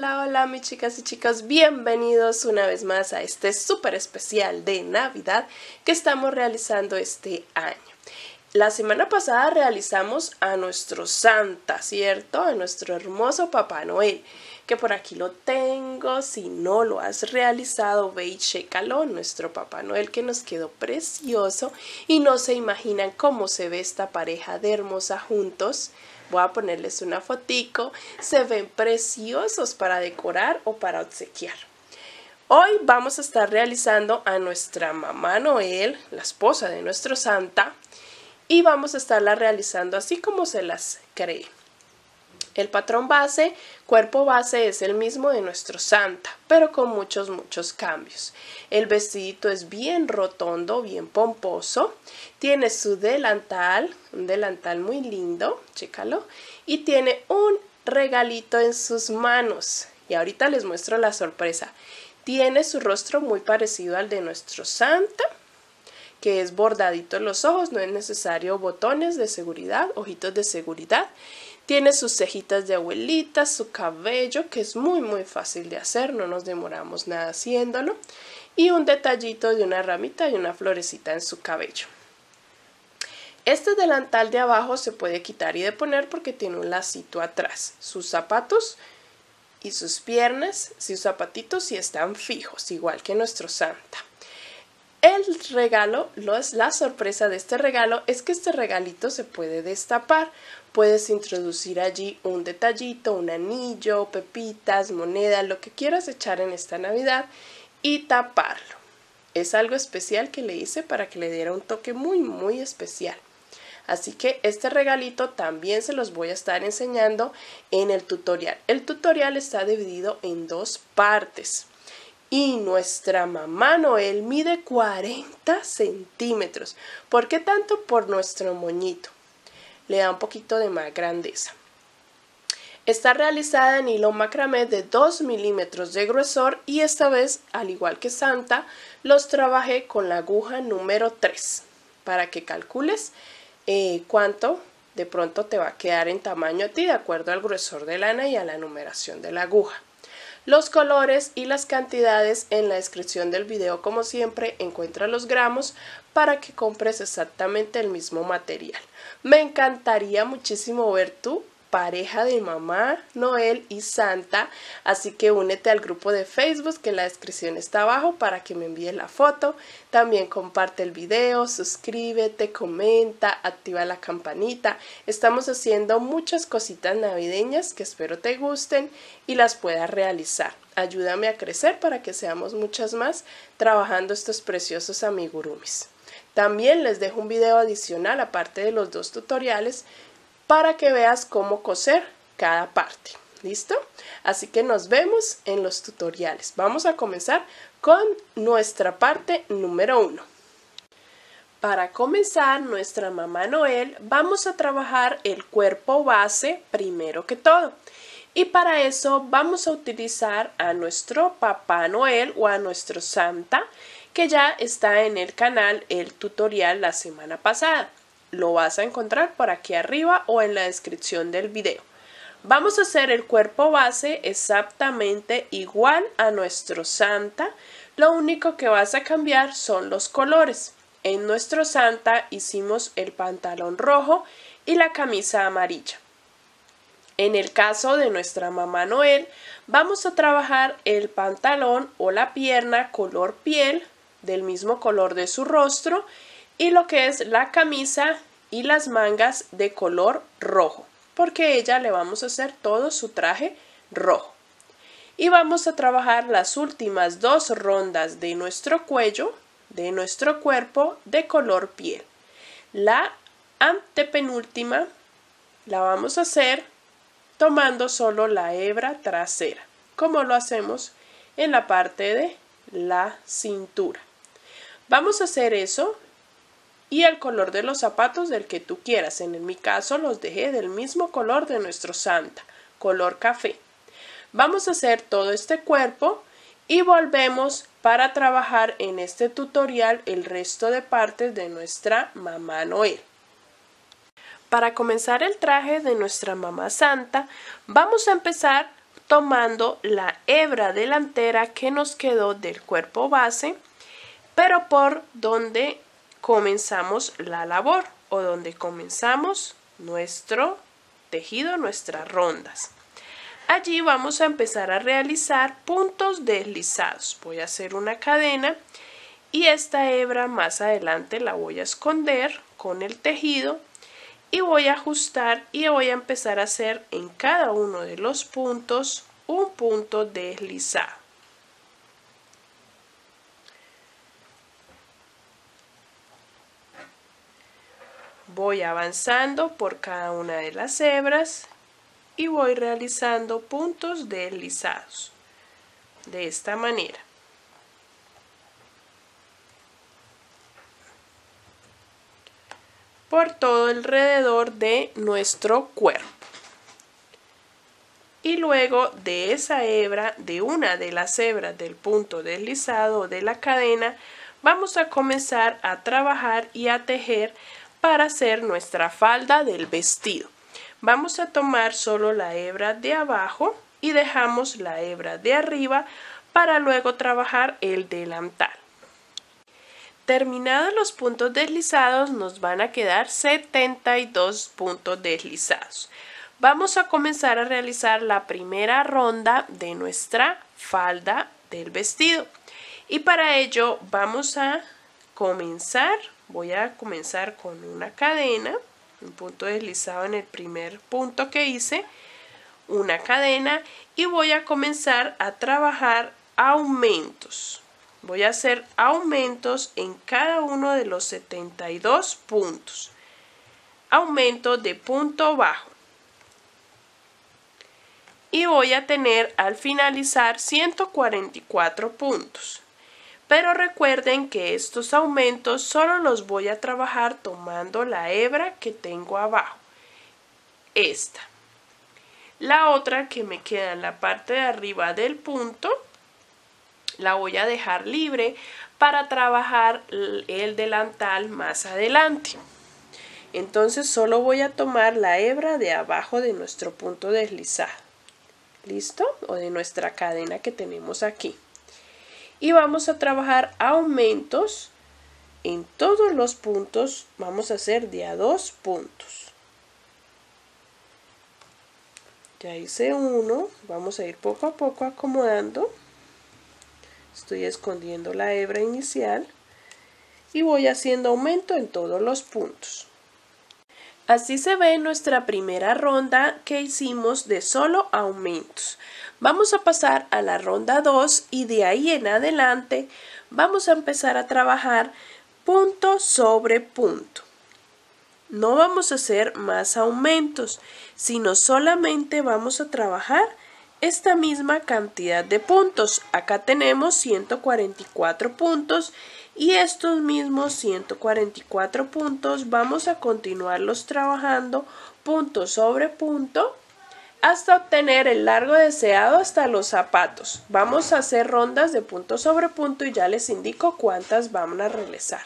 Hola, hola mis chicas y chicos, bienvenidos una vez más a este súper especial de Navidad que estamos realizando este año. La semana pasada realizamos a nuestro Santa, ¿cierto? A nuestro hermoso Papá Noel, que por aquí lo tengo. Si no lo has realizado, ve y chécalo, nuestro Papá Noel que nos quedó precioso y no se imaginan cómo se ve esta pareja de hermosa juntos. Voy a ponerles una fotico, se ven preciosos para decorar o para obsequiar. Hoy vamos a estar realizando a nuestra Mamá Noel, la esposa de nuestro Santa, y vamos a estarla realizando así como se las cree. El patrón base, cuerpo base es el mismo de nuestro Santa, pero con muchos cambios. El vestidito es bien rotondo, bien pomposo. Tiene su delantal, un delantal muy lindo, chécalo. Y tiene un regalito en sus manos. Y ahorita les muestro la sorpresa. Tiene su rostro muy parecido al de nuestro Santa, que es bordadito en los ojos, no es necesario botones de seguridad, ojitos de seguridad. Tiene sus cejitas de abuelita, su cabello, que es muy fácil de hacer, no nos demoramos nada haciéndolo. Y un detallito de una ramita y una florecita en su cabello. Este delantal de abajo se puede quitar y deponer porque tiene un lacito atrás. Sus zapatos y sus piernas, sus zapatitos sí están fijos, igual que nuestro Santa. El regalo, la sorpresa de este regalo es que este regalito se puede destapar. Puedes introducir allí un detallito, un anillo, pepitas, monedas, lo que quieras echar en esta Navidad y taparlo. Es algo especial que le hice para que le diera un toque muy especial. Así que este regalito también se los voy a estar enseñando en el tutorial. El tutorial está dividido en dos partes. Y nuestra Mamá Noel mide 40 centímetros. ¿Por qué tanto? Por nuestro moñito. Le da un poquito de más grandeza. Está realizada en hilo macramé de 2 milímetros de gruesor y esta vez, al igual que Santa, los trabajé con la aguja número 3 para que calcules cuánto de pronto te va a quedar en tamaño a ti de acuerdo al gruesor de lana y a la numeración de la aguja. Los colores y las cantidades en la descripción del video, como siempre, encuentra los gramos para que compres exactamente el mismo material. Me encantaría muchísimo ver tu pareja de Mamá Noel y Santa, así que únete al grupo de Facebook que en la descripción está abajo para que me envíes la foto. También comparte el video, suscríbete, comenta, activa la campanita. Estamos haciendo muchas cositas navideñas que espero te gusten y las puedas realizar. Ayúdame a crecer para que seamos muchas más trabajando estos preciosos amigurumis. También les dejo un video adicional aparte de los dos tutoriales para que veas cómo coser cada parte. ¿Listo? Así que nos vemos en los tutoriales. Vamos a comenzar con nuestra parte número 1. Para comenzar nuestra Mamá Noel vamos a trabajar el cuerpo base primero que todo. Y para eso vamos a utilizar a nuestro Papá Noel o a nuestro Santa, que ya está en el canal el tutorial la semana pasada. Lo vas a encontrar por aquí arriba o en la descripción del video. Vamos a hacer el cuerpo base exactamente igual a nuestro Santa. Lo único que vas a cambiar son los colores. En nuestro Santa hicimos el pantalón rojo y la camisa amarilla. En el caso de nuestra Mamá Noel, vamos a trabajar el pantalón o la pierna color piel, del mismo color de su rostro, y lo que es la camisa y las mangas de color rojo, porque a ella le vamos a hacer todo su traje rojo. Y vamos a trabajar las últimas dos rondas de nuestro cuello, de nuestro cuerpo, de color piel. La antepenúltima la vamos a hacer tomando solo la hebra trasera, como lo hacemos en la parte de la cintura. Vamos a hacer eso y el color de los zapatos del que tú quieras. En mi caso los dejé del mismo color de nuestro Santa, color café. Vamos a hacer todo este cuerpo y volvemos para trabajar en este tutorial el resto de partes de nuestra Mamá Noel. Para comenzar el traje de nuestra Mamá Santa, vamos a empezar tomando la hebra delantera que nos quedó del cuerpo base, pero por donde comenzamos la labor o donde comenzamos nuestro tejido, nuestras rondas. Allí vamos a empezar a realizar puntos deslizados. Voy a hacer una cadena y esta hebra más adelante la voy a esconder con el tejido y voy a ajustar y voy a empezar a hacer en cada uno de los puntos un punto deslizado. Voy avanzando por cada una de las hebras y voy realizando puntos deslizados de esta manera. Por todo alrededor de nuestro cuerpo. Y luego de esa hebra, de una de las hebras del punto deslizado de la cadena, vamos a comenzar a trabajar y a tejer para hacer nuestra falda del vestido. Vamos a tomar solo la hebra de abajo y dejamos la hebra de arriba para luego trabajar el delantal. Terminados los puntos deslizados, nos van a quedar 72 puntos deslizados. Vamos a comenzar a realizar la primera ronda de nuestra falda del vestido. Y para ello vamos a comenzar, voy a comenzar con una cadena, un punto deslizado en el primer punto que hice, una cadena y voy a comenzar a trabajar aumentos. Voy a hacer aumentos en cada uno de los 72 puntos. Aumento de punto bajo. Y voy a tener al finalizar 144 puntos. Pero recuerden que estos aumentos solo los voy a trabajar tomando la hebra que tengo abajo. Esta. La otra que me queda en la parte de arriba del punto la voy a dejar libre para trabajar el delantal más adelante. Entonces solo voy a tomar la hebra de abajo de nuestro punto deslizado. ¿Listo? O de nuestra cadena que tenemos aquí. Y vamos a trabajar aumentos en todos los puntos. Vamos a hacer de a 2 puntos. Ya hice uno. Vamos a ir poco a poco acomodando. Estoy escondiendo la hebra inicial y voy haciendo aumento en todos los puntos. Así se ve nuestra primera ronda que hicimos de solo aumentos. Vamos a pasar a la ronda 2 y de ahí en adelante vamos a empezar a trabajar punto sobre punto. No vamos a hacer más aumentos, sino solamente vamos a trabajar esta misma cantidad de puntos. Acá tenemos 144 puntos y estos mismos 144 puntos vamos a continuarlos trabajando punto sobre punto hasta obtener el largo deseado hasta los zapatos. Vamos a hacer rondas de punto sobre punto y ya les indico cuántas van a realizar.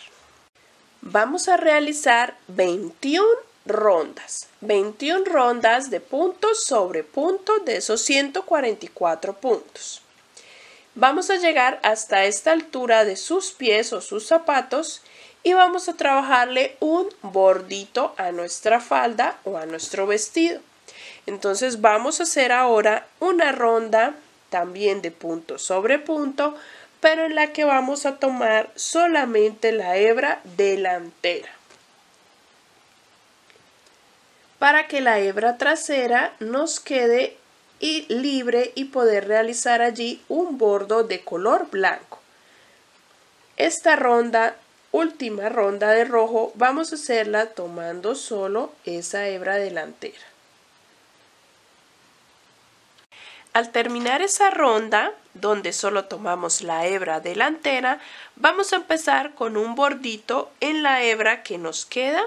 Vamos a realizar 21 rondas. 21 rondas de punto sobre punto de esos 144 puntos. Vamos a llegar hasta esta altura de sus pies o sus zapatos y vamos a trabajarle un bordito a nuestra falda o a nuestro vestido. Entonces vamos a hacer ahora una ronda también de punto sobre punto, pero en la que vamos a tomar solamente la hebra delantera, para que la hebra trasera nos quede libre y poder realizar allí un bordo de color blanco. Esta ronda, última ronda de rojo, vamos a hacerla tomando solo esa hebra delantera. Al terminar esa ronda, donde solo tomamos la hebra delantera, vamos a empezar con un bordito en la hebra que nos queda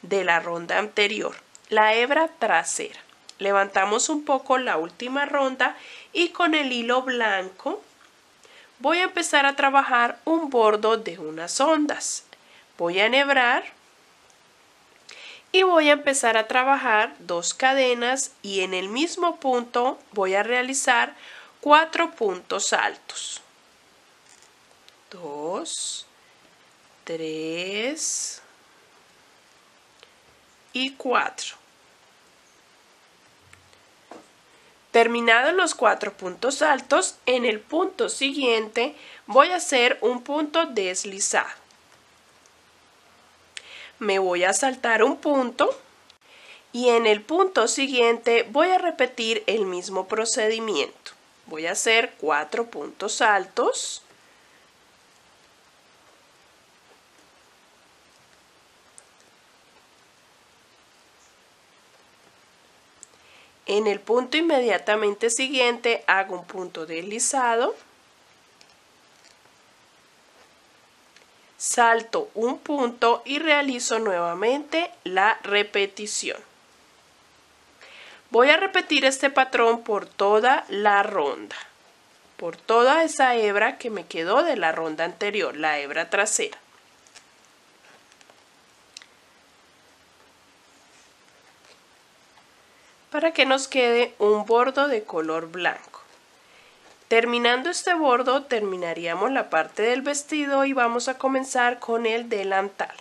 de la ronda anterior, la hebra trasera. Levantamos un poco la última ronda y con el hilo blanco voy a empezar a trabajar un bordo de unas ondas. Voy a enhebrar y voy a empezar a trabajar 2 cadenas y en el mismo punto voy a realizar 4 puntos altos. 2, 3 y 4. Terminados los 4 puntos altos, en el punto siguiente voy a hacer un punto deslizado. Me voy a saltar un punto y en el punto siguiente voy a repetir el mismo procedimiento. Voy a hacer 4 puntos altos. En el punto inmediatamente siguiente hago un punto deslizado, salto un punto y realizo nuevamente la repetición. Voy a repetir este patrón por toda la ronda, por toda esa hebra que me quedó de la ronda anterior, la hebra trasera. Para que nos quede un bordo de color blanco. Terminando este bordo, terminaríamos la parte del vestido y vamos a comenzar con el delantal.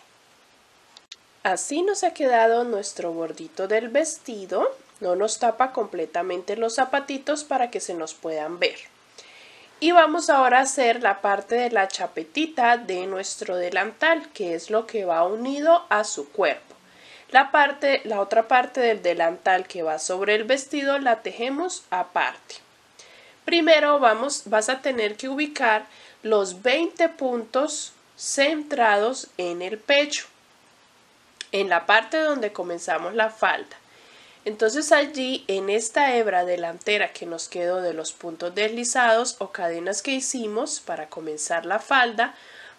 Así nos ha quedado nuestro bordito del vestido. No nos tapa completamente los zapatitos para que se nos puedan ver. Y vamos ahora a hacer la parte de la chapetita de nuestro delantal, que es lo que va unido a su cuerpo. La otra parte del delantal que va sobre el vestido la tejemos aparte. Primero vas a tener que ubicar los 20 puntos centrados en el pecho, en la parte donde comenzamos la falda. Entonces allí en esta hebra delantera que nos quedó de los puntos deslizados o cadenas que hicimos para comenzar la falda,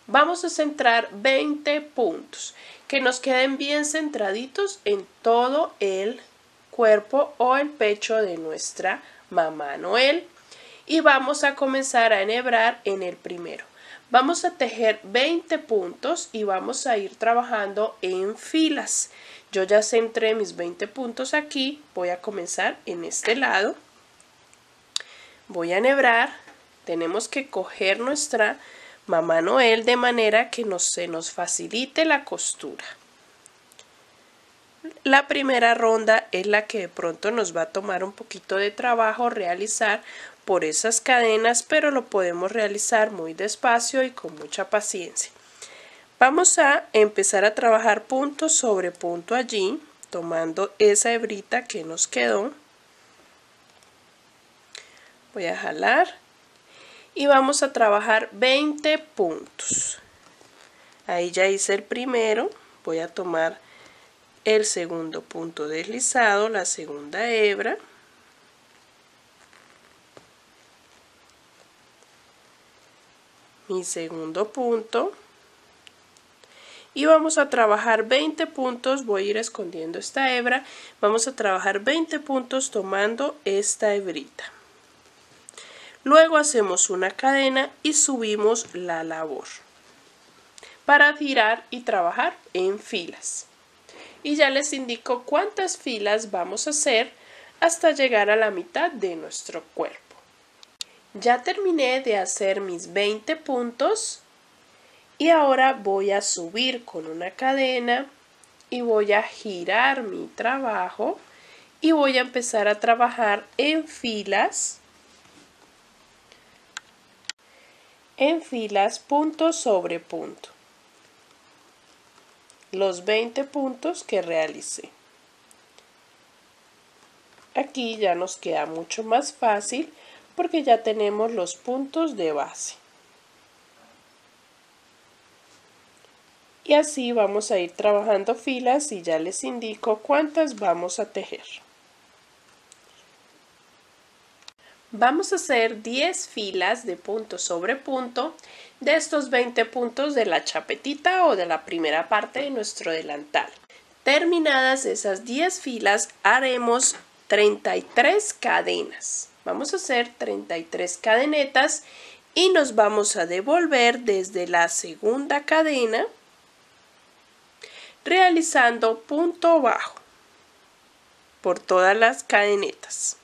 vamos a centrar 20 puntos que nos queden bien centraditos en todo el cuerpo o el pecho de nuestra mamá Noel. Y vamos a comenzar a enhebrar en el primero. Vamos a tejer 20 puntos y vamos a ir trabajando en filas. Yo ya centré mis 20 puntos aquí. Voy a comenzar en este lado. Voy a enhebrar. Tenemos que coger nuestra mamá Noel de manera que se nos facilite la costura. La primera ronda es la que de pronto nos va a tomar un poquito de trabajo realizar por esas cadenas, pero lo podemos realizar muy despacio y con mucha paciencia. Vamos a empezar a trabajar punto sobre punto allí, tomando esa hebrita que nos quedó. Voy a jalar y vamos a trabajar 20 puntos. Ahí ya hice el primero, voy a tomar el segundo punto deslizado, la segunda hebra. Mi segundo punto. Y vamos a trabajar 20 puntos, voy a ir escondiendo esta hebra, vamos a trabajar 20 puntos tomando esta hebrita. Luego hacemos una cadena y subimos la labor para girar y trabajar en filas. Y ya les indico cuántas filas vamos a hacer hasta llegar a la mitad de nuestro cuerpo. Ya terminé de hacer mis 20 puntos y ahora voy a subir con una cadena y voy a girar mi trabajo y voy a empezar a trabajar en filas punto sobre punto. Los 20 puntos que realicé. Aquí ya nos queda mucho más fácil porque ya tenemos los puntos de base. Y así vamos a ir trabajando filas y ya les indico cuántas vamos a tejer. Vamos a hacer 10 filas de punto sobre punto de estos 20 puntos de la chapetita o de la primera parte de nuestro delantal. Terminadas esas 10 filas haremos 33 cadenas. Vamos a hacer 33 cadenetas y nos vamos a devolver desde la segunda cadena. realizando punto bajo por todas las cadenetas.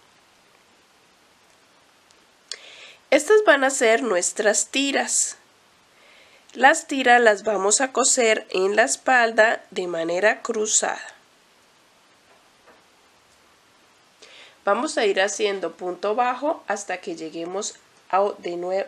Estas van a ser nuestras tiras. Las tiras las vamos a coser en la espalda de manera cruzada. Vamos a ir haciendo punto bajo hasta que lleguemos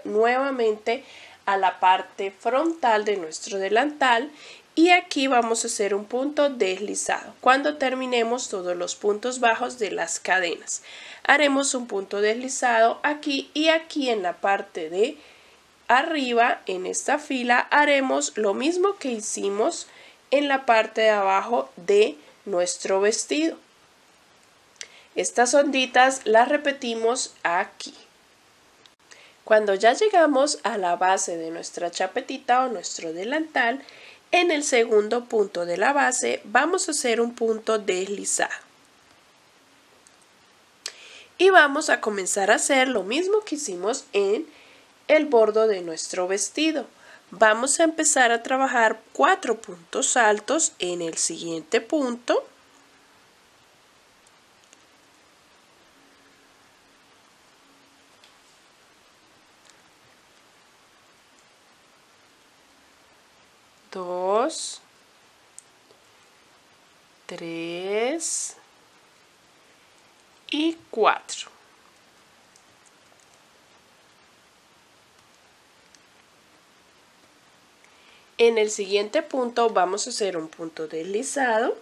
nuevamente a la parte frontal de nuestro delantal y aquí vamos a hacer un punto deslizado. Cuando terminemos todos los puntos bajos de las cadenas, haremos un punto deslizado aquí y aquí en la parte de arriba, en esta fila, haremos lo mismo que hicimos en la parte de abajo de nuestro vestido. Estas onditas las repetimos aquí. Cuando ya llegamos a la base de nuestra chapetita o nuestro delantal, en el segundo punto de la base vamos a hacer un punto deslizado. Y vamos a comenzar a hacer lo mismo que hicimos en el bordo de nuestro vestido. Vamos a empezar a trabajar 4 puntos altos en el siguiente punto. Dos, 3 y 4. En el siguiente punto vamos a hacer un punto deslizado.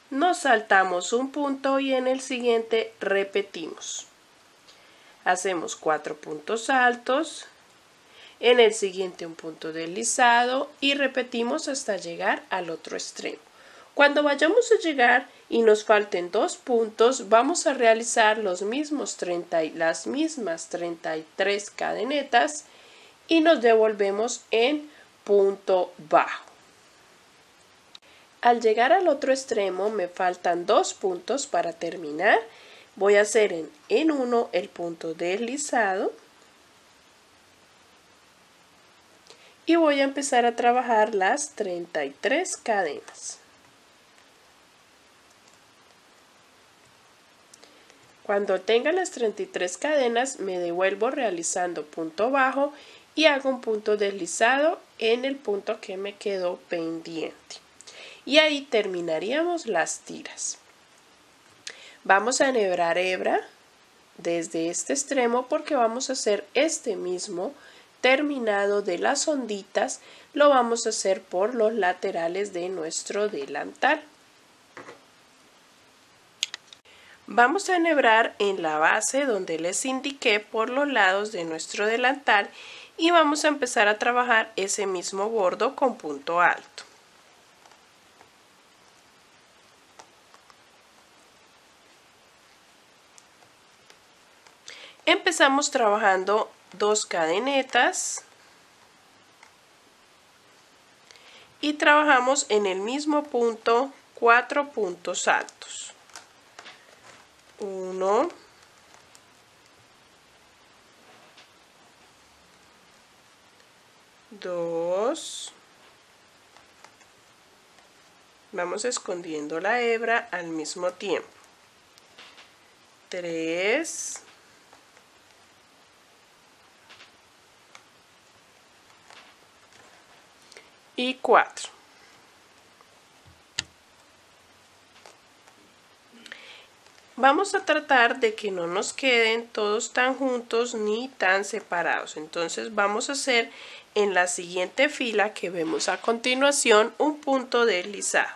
Nos saltamos un punto y en el siguiente repetimos. Hacemos 4 puntos altos, en el siguiente un punto deslizado y repetimos hasta llegar al otro extremo. Cuando vayamos a llegar y nos falten 2 puntos, vamos a realizar las mismas 33 cadenetas y nos devolvemos en punto bajo. Al llegar al otro extremo me faltan 2 puntos para terminar. Voy a hacer en uno el punto deslizado y voy a empezar a trabajar las 33 cadenas. Cuando tenga las 33 cadenas me devuelvo realizando punto bajo y hago un punto deslizado en el punto que me quedó pendiente. Y ahí terminaríamos las tiras. Vamos a enhebrar hebra desde este extremo porque vamos a hacer este mismo terminado de las onditas, lo vamos a hacer por los laterales de nuestro delantal. Vamos a enhebrar en la base donde les indiqué por los lados de nuestro delantal y vamos a empezar a trabajar ese mismo bordo con punto alto. Empezamos trabajando 2 cadenetas y trabajamos en el mismo punto 4 puntos altos. 1, 2, vamos escondiendo la hebra al mismo tiempo. 3, y 4. Vamos a tratar de que no nos queden todos tan juntos ni tan separados. Entonces vamos a hacer en la siguiente fila que vemos a continuación un punto deslizado.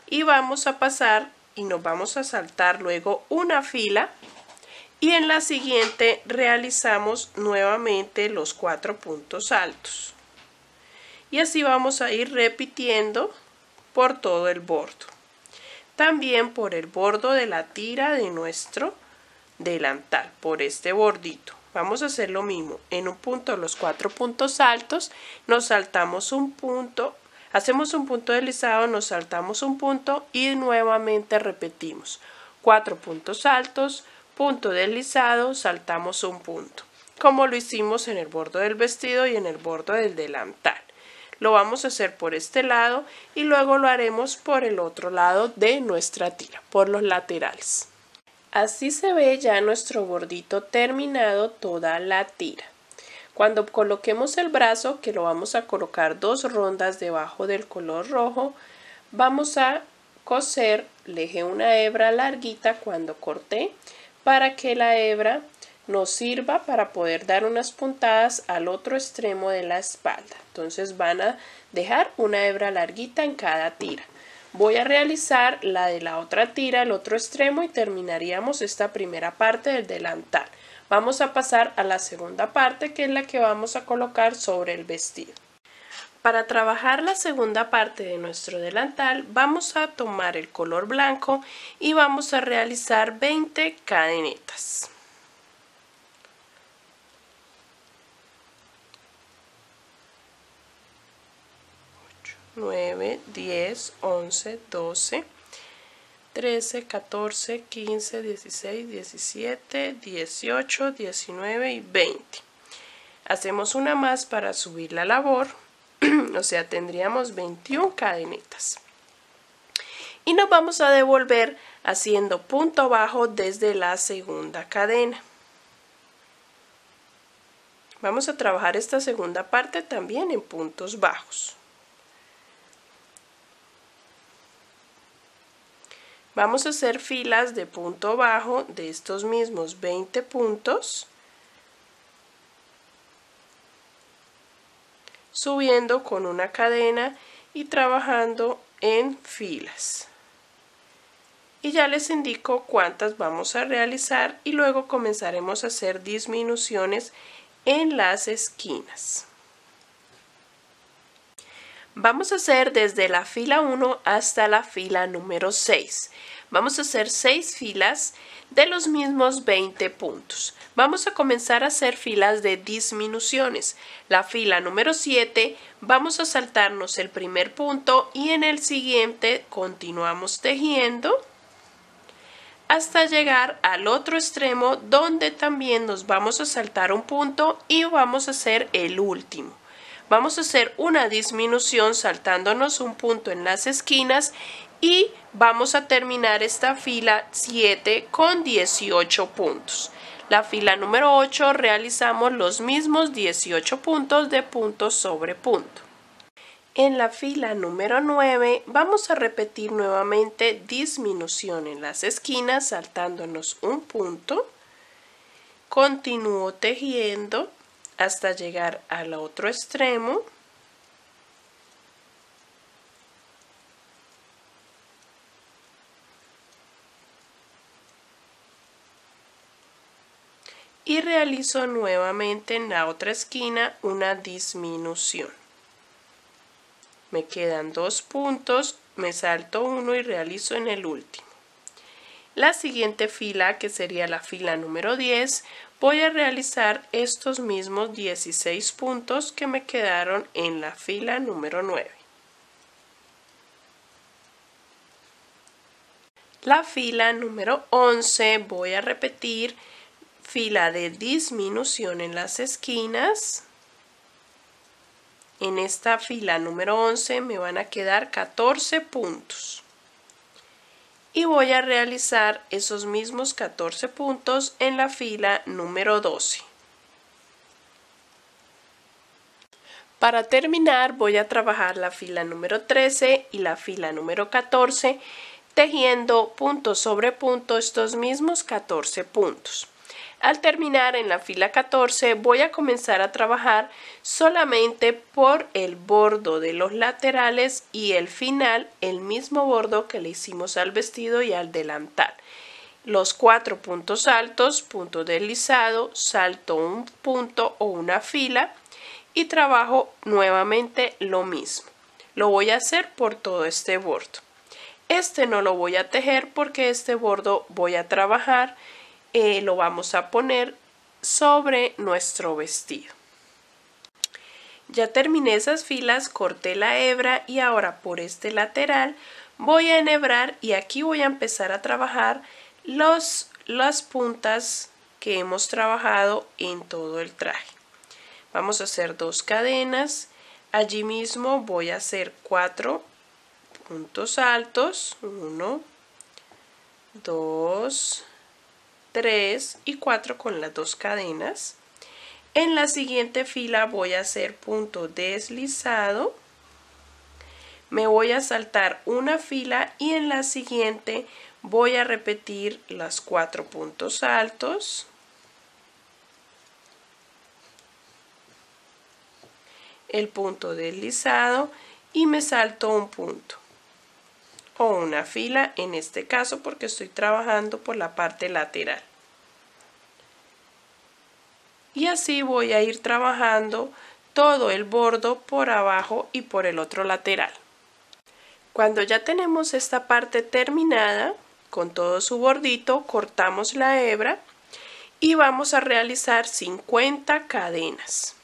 Y vamos a pasar y nos vamos a saltar luego una fila. Y en la siguiente realizamos nuevamente los 4 puntos altos. Y así vamos a ir repitiendo por todo el bordo. También por el bordo de la tira de nuestro delantal, por este bordito. Vamos a hacer lo mismo. En un punto los 4 puntos altos, nos saltamos un punto, hacemos un punto deslizado, nos saltamos un punto y nuevamente repetimos. 4 puntos altos, punto deslizado, saltamos un punto. como lo hicimos en el borde del vestido y en el borde del delantal. Lo vamos a hacer por este lado y luego lo haremos por el otro lado de nuestra tira, por los laterales. Así se ve ya nuestro bordito terminado toda la tira. Cuando coloquemos el brazo, que lo vamos a colocar 2 rondas debajo del color rojo, vamos a coser, le dejé una hebra larguita cuando corté para que la hebra nos sirva para poder dar unas puntadas al otro extremo de la espalda. Entonces van a dejar una hebra larguita en cada tira. Voy a realizar la de la otra tira, el otro extremo, y terminaríamos esta primera parte del delantal. Vamos a pasar a la segunda parte, que es la que vamos a colocar sobre el vestido. Para trabajar la segunda parte de nuestro delantal vamos a tomar el color blanco y vamos a realizar 20 cadenetas. 9, 10, 11, 12, 13, 14, 15, 16, 17, 18, 19 y 20. Hacemos una más para subir la labor, o sea, tendríamos 21 cadenetas. Y nos vamos a devolver haciendo punto bajo desde la segunda cadena. Vamos a trabajar esta segunda parte también en puntos bajos. Vamos a hacer filas de punto bajo de estos mismos 20 puntos, subiendo con una cadena y trabajando en filas. Y ya les indico cuántas vamos a realizar y luego comenzaremos a hacer disminuciones en las esquinas. Vamos a hacer desde la fila 1 hasta la fila número 6. Vamos a hacer 6 filas de los mismos 20 puntos. Vamos a comenzar a hacer filas de disminuciones. La fila número 7 vamos a saltarnos el primer punto y en el siguiente continuamos tejiendo hasta llegar al otro extremo, donde también nos vamos a saltar un punto y vamos a hacer el último. Vamos a hacer una disminución saltándonos un punto en las esquinas y vamos a terminar esta fila 7 con 18 puntos. La fila número 8 realizamos los mismos 18 puntos de punto sobre punto. En la fila número 9 vamos a repetir nuevamente disminución en las esquinas saltándonos un punto. Continúo tejiendo hasta llegar al otro extremo. Y realizo nuevamente en la otra esquina una disminución. Me quedan 2 puntos, me salto uno y realizo en el último. La siguiente fila, que sería la fila número 10, voy a realizar estos mismos 16 puntos que me quedaron en la fila número 9. La fila número 11 voy a repetir fila de disminución en las esquinas. En esta fila número 11 me van a quedar 14 puntos. Y voy a realizar esos mismos 14 puntos en la fila número 12. Para terminar voy a trabajar la fila número 13 y la fila número 14 tejiendo punto sobre punto estos mismos 14 puntos. Al terminar en la fila 14 voy a comenzar a trabajar solamente por el bordo de los laterales y el final el mismo bordo que le hicimos al vestido y al delantal. Los 4 puntos altos, punto deslizado, salto un punto o una fila y trabajo nuevamente lo mismo. Lo voy a hacer por todo este bordo. Este no lo voy a tejer porque este bordo voy a trabajar lo vamos a poner sobre nuestro vestido. Ya terminé esas filas, corté la hebra y ahora por este lateral voy a enhebrar y aquí voy a empezar a trabajar las puntas que hemos trabajado en todo el traje. Vamos a hacer 2 cadenas. Allí mismo voy a hacer 4 puntos altos, 1, 2, 3 y 4 con las 2 cadenas. En la siguiente fila voy a hacer punto deslizado, me voy a saltar una fila y en la siguiente voy a repetir los 4 puntos altos, el punto deslizado y me salto un punto o una fila en este caso porque estoy trabajando por la parte lateral. Y así voy a ir trabajando todo el bordo por abajo y por el otro lateral. Cuando ya tenemos esta parte terminada con todo su bordito, cortamos la hebra y vamos a realizar 50 cadenas.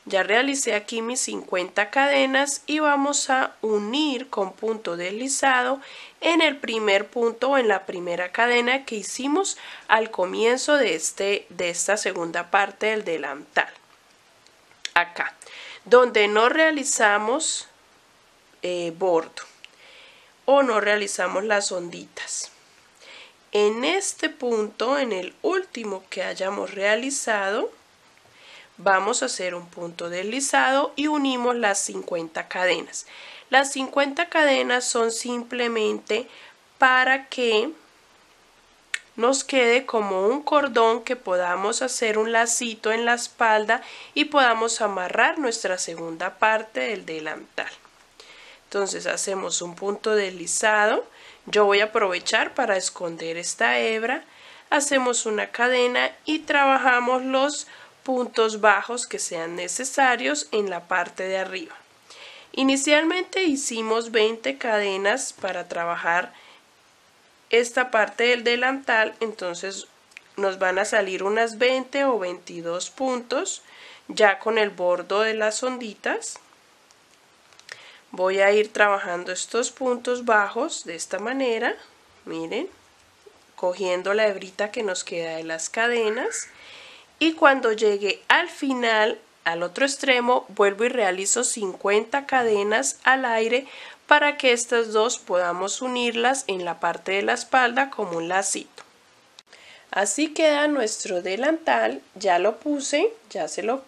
Ya realicé aquí mis 50 cadenas y vamos a unir con punto deslizado en el primer punto o en la primera cadena que hicimos al comienzo de esta segunda parte del delantal. Acá, donde no realizamos bordo o no realizamos las onditas. En este punto, en el último que hayamos realizado, vamos a hacer un punto deslizado y unimos las 50 cadenas. Las 50 cadenas son simplemente para que nos quede como un cordón que podamos hacer un lacito en la espalda y podamos amarrar nuestra segunda parte del delantal. Entonces hacemos un punto deslizado. Yo voy a aprovechar para esconder esta hebra. Hacemos una cadena y trabajamos los puntos bajos que sean necesarios en la parte de arriba. Inicialmente hicimos 20 cadenas para trabajar esta parte del delantal, entonces nos van a salir unas 20 o 22 puntos ya con el bordo de las onditas. Voy a ir trabajando estos puntos bajos de esta manera, miren, cogiendo la hebrita que nos queda de las cadenas. Y cuando llegue al final, al otro extremo, vuelvo y realizo 50 cadenas al aire para que estas dos podamos unirlas en la parte de la espalda como un lacito. Así queda nuestro delantal, ya lo puse, ya se lo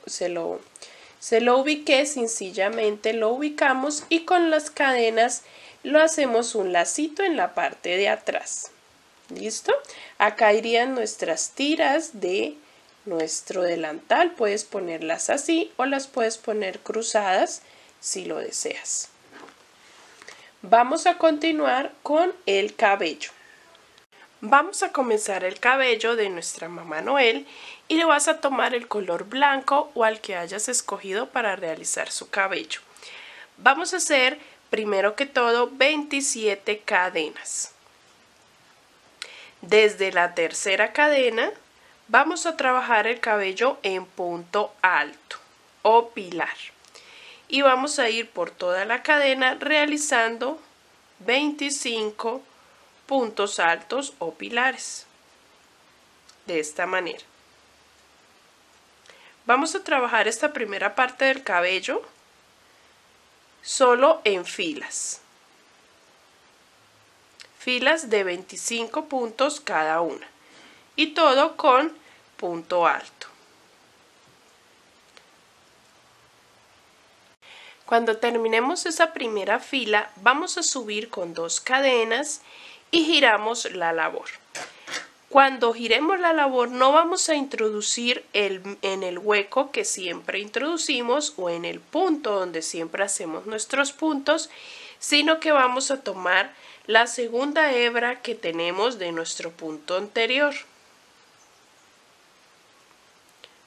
ubiqué, sencillamente lo ubicamos y con las cadenas lo hacemos un lacito en la parte de atrás. ¿Listo? Acá irían nuestras tiras de nuestro delantal, puedes ponerlas así o las puedes poner cruzadas si lo deseas. Vamos a continuar con el cabello. Vamos a comenzar el cabello de nuestra mamá Noel y le vas a tomar el color blanco o al que hayas escogido para realizar su cabello. Vamos a hacer primero que todo 27 cadenas. Desde la tercera cadena vamos a trabajar el cabello en punto alto o pilar y vamos a ir por toda la cadena realizando 25 puntos altos o pilares de esta manera. Vamos a trabajar esta primera parte del cabello solo en filas de 25 puntos cada una y todo con punto alto. Cuando terminemos esa primera fila vamos a subir con 2 cadenas y giramos la labor. Cuando giremos la labor no vamos a introducir en el hueco que siempre introducimos o en el punto donde siempre hacemos nuestros puntos, sino que vamos a tomar la segunda hebra que tenemos de nuestro punto anterior.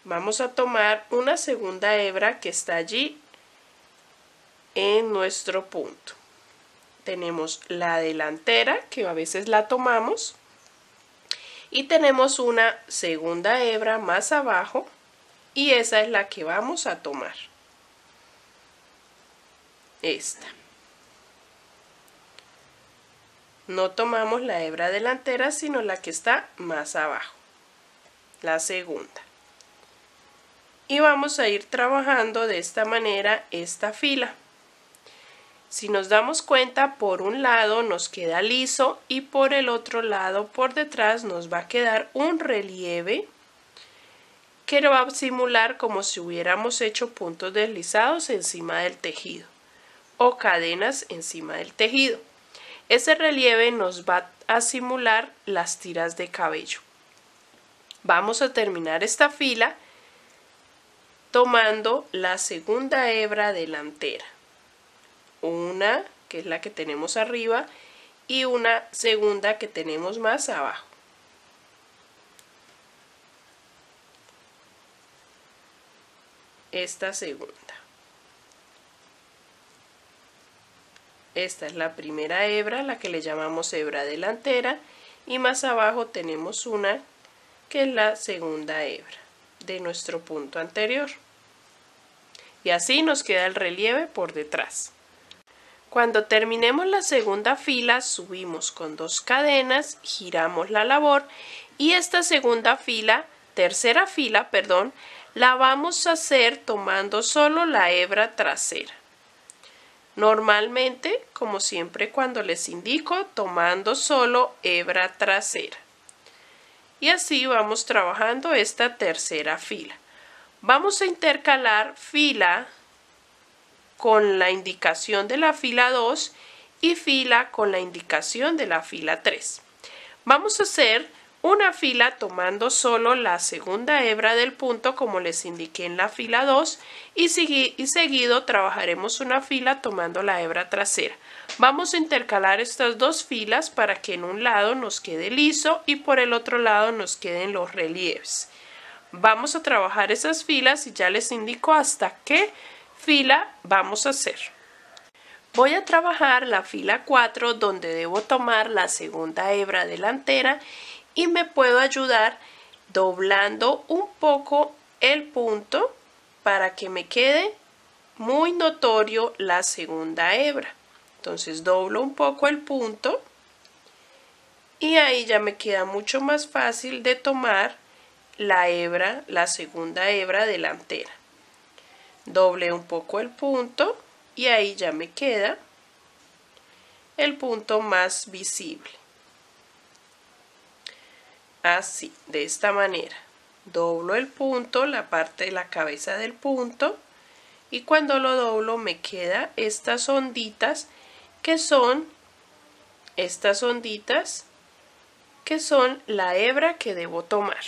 Vamos a tomar una segunda hebra que está allí en nuestro punto. Tenemos la delantera que a veces la tomamos y tenemos una segunda hebra más abajo y esa es la que vamos a tomar. Esta. No tomamos la hebra delantera sino la que está más abajo. la segunda. Y vamos a ir trabajando de esta manera esta fila. Si nos damos cuenta, por un lado nos queda liso y por el otro lado, por detrás, nos va a quedar un relieve que lo va a simular como si hubiéramos hecho puntos deslizados encima del tejido o cadenas encima del tejido. Ese relieve nos va a simular las tiras de cabello. Vamos a terminar esta fila tomando la segunda hebra delantera, una que es la que tenemos arriba y una segunda que tenemos más abajo. Esta segunda. Esta es la primera hebra, la que le llamamos hebra delantera, y más abajo tenemos una que es la segunda hebra de nuestro punto anterior. Y así nos queda el relieve por detrás. Cuando terminemos la segunda fila, subimos con 2 cadenas, giramos la labor y esta tercera fila, la vamos a hacer tomando solo la hebra trasera. Normalmente, como siempre cuando les indico, tomando solo hebra trasera. Y así vamos trabajando esta tercera fila. Vamos a intercalar fila con la indicación de la fila 2 y fila con la indicación de la fila 3. Vamos a hacer una fila tomando solo la segunda hebra del punto como les indiqué en la fila 2 y seguido trabajaremos una fila tomando la hebra trasera. Vamos a intercalar estas dos filas para que en un lado nos quede liso y por el otro lado nos queden los relieves. Vamos a trabajar esas filas y ya les indico hasta qué fila vamos a hacer. Voy a trabajar la fila 4 donde debo tomar la segunda hebra delantera y me puedo ayudar doblando un poco el punto para que me quede muy notorio la segunda hebra. Entonces doblo un poco el punto y ahí ya me queda mucho más fácil de tomar la segunda hebra delantera. Doble un poco el punto y ahí ya me queda el punto más visible. Así, de esta manera. Doblo el punto, la parte de la cabeza del punto, y cuando lo doblo me queda estas onditas que son la hebra que debo tomar.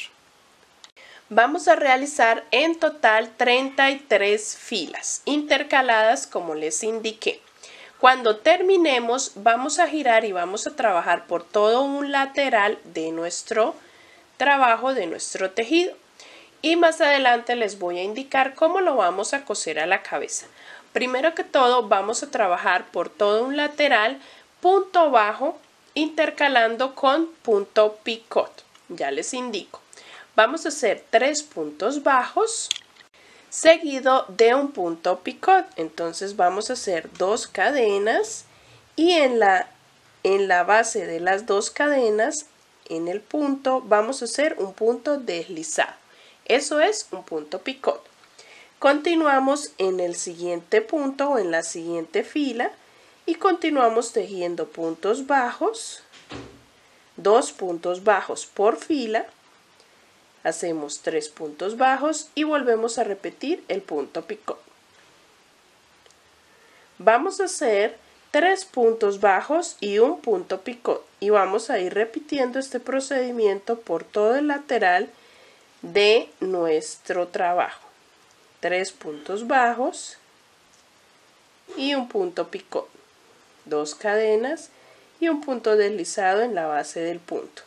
Vamos a realizar en total 33 filas intercaladas como les indiqué. Cuando terminemos vamos a girar y vamos a trabajar por todo un lateral de nuestro trabajo, de nuestro tejido. Y más adelante les voy a indicar cómo lo vamos a coser a la cabeza. Primero que todo vamos a trabajar por todo un lateral, punto bajo, intercalando con punto picot. Ya les indico. Vamos a hacer 3 puntos bajos seguido de un punto picot. Entonces vamos a hacer 2 cadenas y en la base de las 2 cadenas, en el punto, vamos a hacer un punto deslizado. Eso es un punto picot. Continuamos en el siguiente punto o en la siguiente fila y continuamos tejiendo puntos bajos, 2 puntos bajos por fila. Hacemos 3 puntos bajos y volvemos a repetir el punto picot. Vamos a hacer 3 puntos bajos y un punto picot y vamos a ir repitiendo este procedimiento por todo el lateral de nuestro trabajo. 3 puntos bajos y un punto picot, 2 cadenas y un punto deslizado en la base del punto.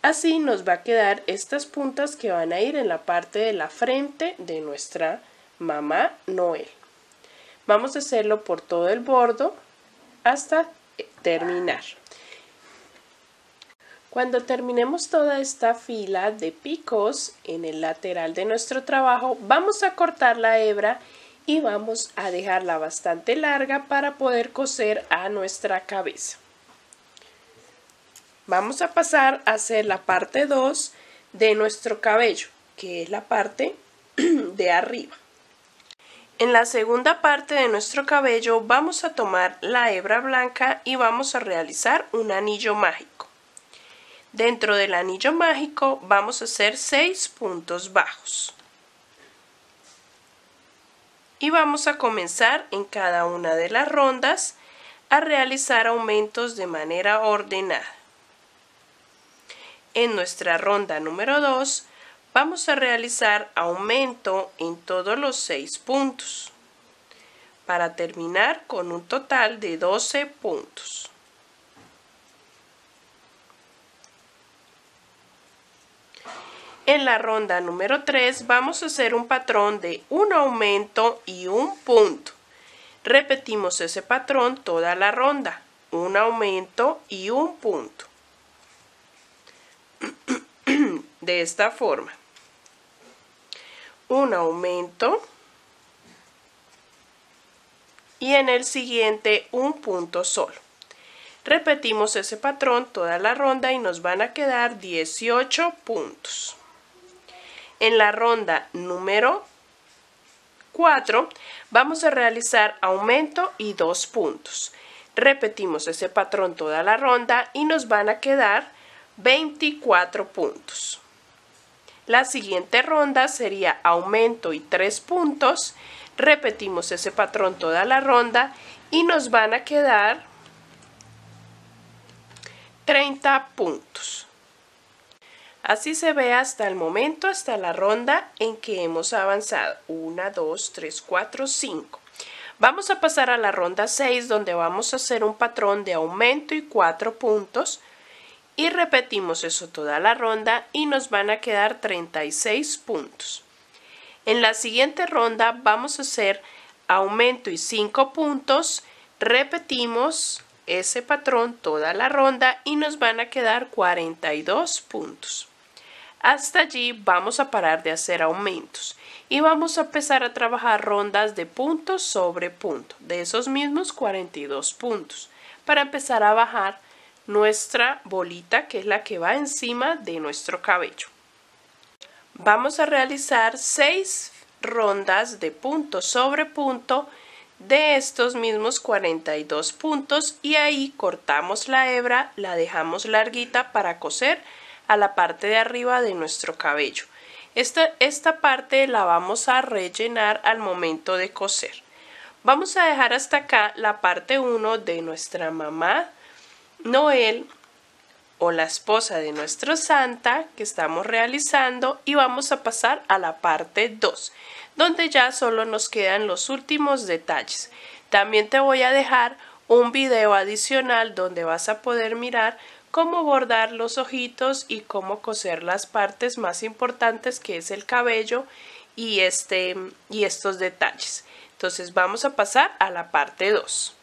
Así nos va a quedar estas puntas que van a ir en la parte de la frente de nuestra mamá Noel. Vamos a hacerlo por todo el bordo hasta terminar. Cuando terminemos toda esta fila de picos en el lateral de nuestro trabajo, vamos a cortar la hebra y vamos a dejarla bastante larga para poder coser a nuestra cabeza. Vamos a pasar a hacer la parte 2 de nuestro cabello, que es la parte de arriba. En la segunda parte de nuestro cabello vamos a tomar la hebra blanca y vamos a realizar un anillo mágico. Dentro del anillo mágico vamos a hacer 6 puntos bajos. Y vamos a comenzar en cada una de las rondas a realizar aumentos de manera ordenada. En nuestra ronda número 2 vamos a realizar aumento en todos los 6 puntos para terminar con un total de 12 puntos. En la ronda número 3 vamos a hacer un patrón de un aumento y un punto. Repetimos ese patrón toda la ronda, un aumento y un punto. De esta forma. Un aumento y en el siguiente un punto solo. Repetimos ese patrón toda la ronda y nos van a quedar 18 puntos. En la ronda número 4 vamos a realizar aumento y 2 puntos. Repetimos ese patrón toda la ronda y nos van a quedar 24 puntos. La siguiente ronda sería aumento y 3 puntos. Repetimos ese patrón toda la ronda y nos van a quedar 30 puntos. Así se ve hasta el momento, hasta la ronda en que hemos avanzado. 1, 2, 3, 4, 5. Vamos a pasar a la ronda 6 donde vamos a hacer un patrón de aumento y 4 puntos. Y repetimos eso toda la ronda y nos van a quedar 36 puntos. En la siguiente ronda vamos a hacer aumento y 5 puntos. Repetimos ese patrón toda la ronda y nos van a quedar 42 puntos. Hasta allí vamos a parar de hacer aumentos y vamos a empezar a trabajar rondas de punto sobre punto de esos mismos 42 puntos para empezar a bajar nuestra bolita, que es la que va encima de nuestro cabello. Vamos a realizar 6 rondas de punto sobre punto de estos mismos 42 puntos y ahí cortamos la hebra, la dejamos larguita para coser a la parte de arriba de nuestro cabello. Esta parte la vamos a rellenar al momento de coser. Vamos a dejar hasta acá la parte 1 de nuestra mamá Noel o la esposa de nuestro Santa que estamos realizando y vamos a pasar a la parte 2 donde ya solo nos quedan los últimos detalles. También te voy a dejar un video adicional donde vas a poder mirar cómo bordar los ojitos y cómo coser las partes más importantes que es el cabello y estos detalles. Entonces vamos a pasar a la parte 2.